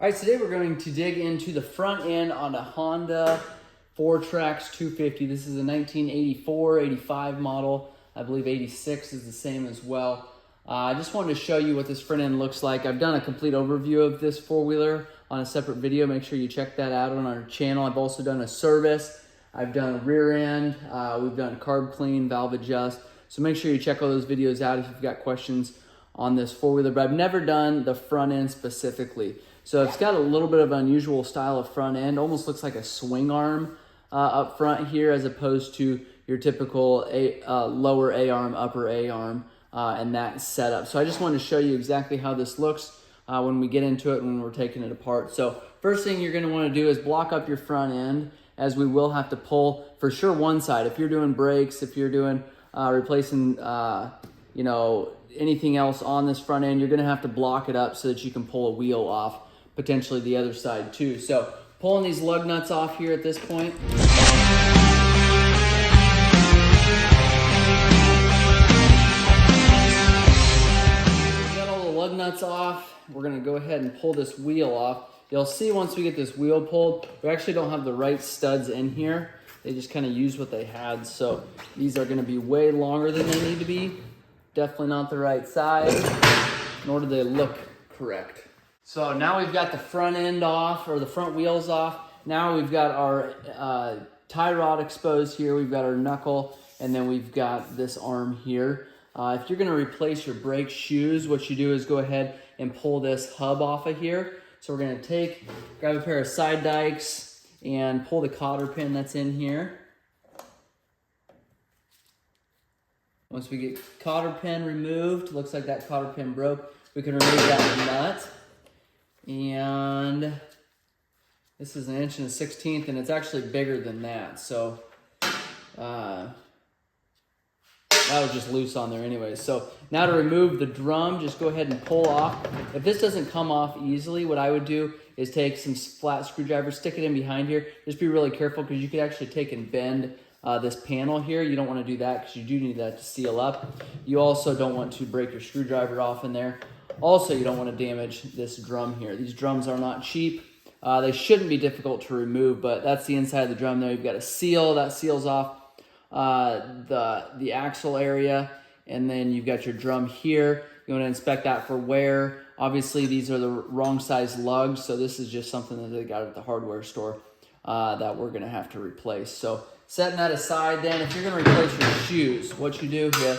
All right, today we're going to dig into the front end on a Honda Fourtrax 250. This is a 1984, 85 model. I believe 86 is the same as well. I just wanted to show you what this front end looks like. I've done a complete overview of this four-wheeler on a separate video. Make sure you check that out on our channel. I've also done a service. I've done rear end. We've done carb clean, valve adjust. So make sure you check all those videos out if you've got questions on this four-wheeler. But I've never done the front end specifically. So it's got a little bit of an unusual style of front end. Almost looks like a swing arm up front here, as opposed to your typical lower A-arm, upper A-arm, and that setup. So I just wanted to show you exactly how this looks when we get into it, when we're taking it apart. So first thing you're going to want to do is block up your front end, as we will have to pull for sure one side. If you're doing brakes, if you're doing replacing anything else on this front end, you're going to have to block it up so that you can pull a wheel off, potentially the other side too. So pulling these lug nuts off here at this point. Got all the lug nuts off. We're going to go ahead and pull this wheel off. You'll see once we get this wheel pulled, we actually don't have the right studs in here. They just kind of used what they had. So these are going to be way longer than they need to be. Definitely not the right size, nor do they look correct. So now we've got the front end off, or the front wheels off. Now we've got our tie rod exposed here. We've got our knuckle, and then we've got this arm here. If you're going to replace your brake shoes, what you do is go ahead and pull this hub off of here. So we're going to grab a pair of side dikes and pull the cotter pin that's in here. Once we get cotter pin removed, looks like that cotter pin broke, we can remove that nut. And this is 1 1/16", and it's actually bigger than that. So that was just loose on there anyway. So now to remove the drum, just go ahead and pull off. If this doesn't come off easily, what I would do is take some flat screwdriver, stick it in behind here. Just be really careful, because you could actually take and bend this panel here. You don't want to do that, because you do need that to seal up. You also don't want to break your screwdriver off in there. Also, you don't want to damage this drum here. These drums are not cheap. They shouldn't be difficult to remove, but that's the inside of the drum there. You've got a seal that seals off the axle area, and then you've got your drum here. You want to inspect that for wear. Obviously, these are the wrong size lugs, so this is just something that they got at the hardware store that we're going to have to replace. So setting that aside, then, if you're going to replace your shoes, what you do here,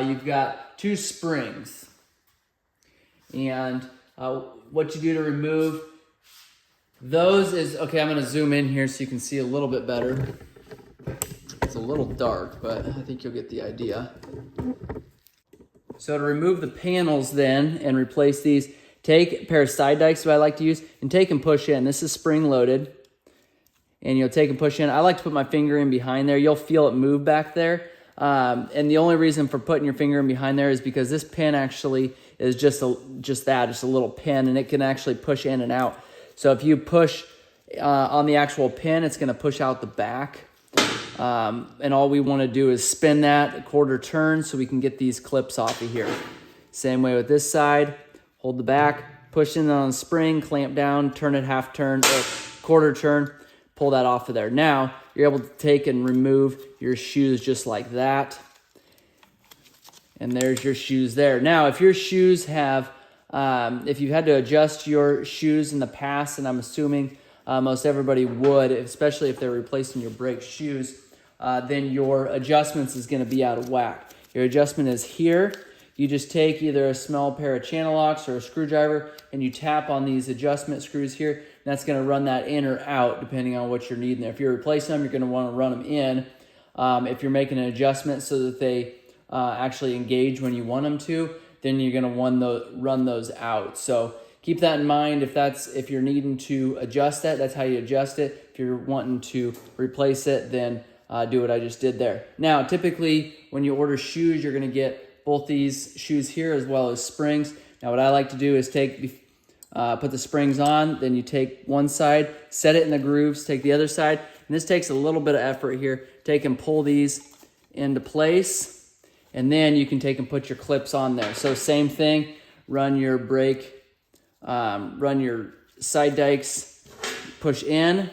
you've got 2 springs. And what you do to remove those is, okay, I'm going to zoom in here so you can see a little bit better. It's a little dark, but I think you'll get the idea. So to remove the panels then and replace these, take a pair of side dikes that I like to use and take and push in. This is spring loaded. And you'll take and push in. I like to put my finger in behind there. You'll feel it move back there. And the only reason for putting your finger in behind there is because this pin actually is just a little pin, and it can actually push in and out. So if you push on the actual pin, it's going to push out the back. And all we want to do is spin that a quarter turn so we can get these clips off of here. Same way with this side. Hold the back, push in on the spring, clamp down, turn it half turn or quarter turn, pull that off of there. Now you're able to take and remove your shoes just like that. And there's your shoes there. Now, if your shoes have, if you've had to adjust your shoes in the past, and I'm assuming most everybody would, especially if they're replacing your brake shoes, then your adjustments is going to be out of whack. Your adjustment is here. You just take either a small pair of channel locks or a screwdriver, and you tap on these adjustment screws here, and that's going to run that in or out depending on what you're needing there. If you're replacing them, you're going to want to run them in. If you're making an adjustment so that they actually engage when you want them to, then you're going to run those out. So keep that in mind. If you're needing to adjust that's how you adjust it. If you're wanting to replace it, then do what I just did there. Now, typically when you order shoes, you're going to get both these shoes here as well as springs. Now, what I like to do is put the springs on, then you take one side, set it in the grooves, take the other side, and this takes a little bit of effort here. Take and pull these into place, and then you can take and put your clips on there. So same thing, run your brake, run your side dikes push in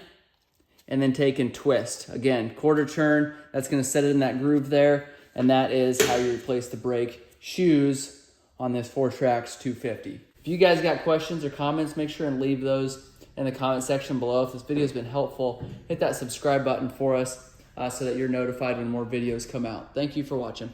and then take and twist. Again, quarter turn, that's gonna set it in that groove there, and that is how you replace the brake shoes on this Fourtrax 250. If you guys got questions or comments, make sure and leave those in the comment section below. If this video has been helpful, hit that subscribe button for us so that you're notified when more videos come out. Thank you for watching.